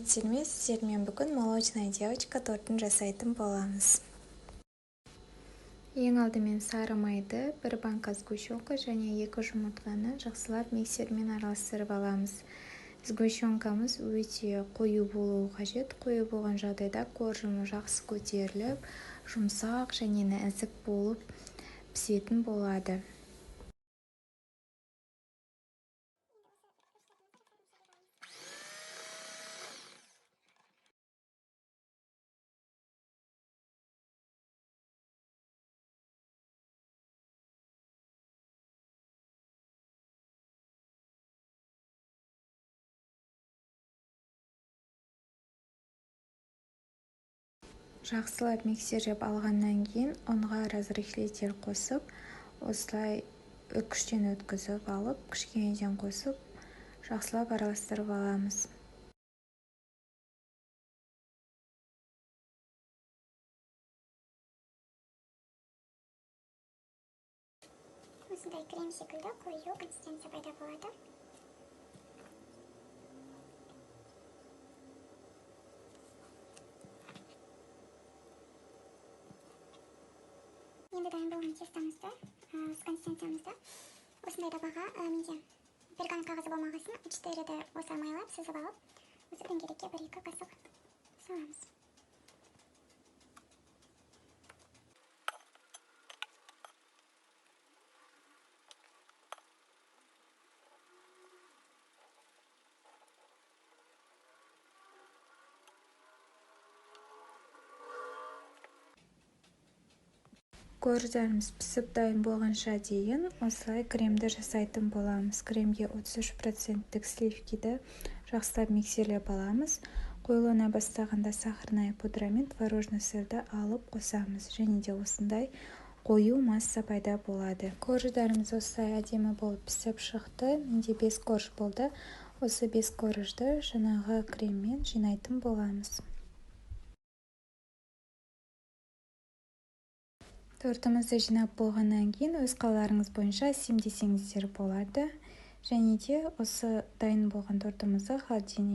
сәлеметсіздер ме? Сіздермен бүгін молочная девочка тортын жасайтын боламыз. Ең алдымен сары майды, бір банка сгущенка және 2 жұмыртқаны жақсылап миксермен араластырып аламыз. Сгущенкамыз өте қою болуы қажет. Қою болған жағдайда қоржыны жақсы көтеріліп, жұмсақ және нәзік болып пісетін болады. Жақсылап миксерлеп алғаннан кейін ұнға разрыхлитель қосып, осылай үкіштен өткізіп алып, кішкенеден қосып, жақсылап араластырып аламыз. Осындай крем секілді қою консистенция пайда болады. Енді дайын болған тестамызды, консистенциямызды осындай табаға менде пергамент қағазы болмағасын 4-ді осылай майлап, сызып алып, осы дөңгелекке 1-2 қасық саламыз. Қорждарымыз пісіп дайын болғанша дейін осылай кремді жасайтын боламыз. Кремге 33% сливкиді жақсылап миксерлеп аламыз. Қойылына бастағанда сахарная пудра мен творожный сырды алып қосамыз. Және де осындай қою масса пайда болады. Қорждарымыз осылай әдемі болып пісіп шықты. Менде 5 қорж болды. Осы 5 қоржды жаңағы креммен жинайтын боламыз. Тортымызды жинап болғаннан кейін өз қаларыңыз бойынша симдесеңіздер болады. Және де осы дайын болған тортымызды холодильникке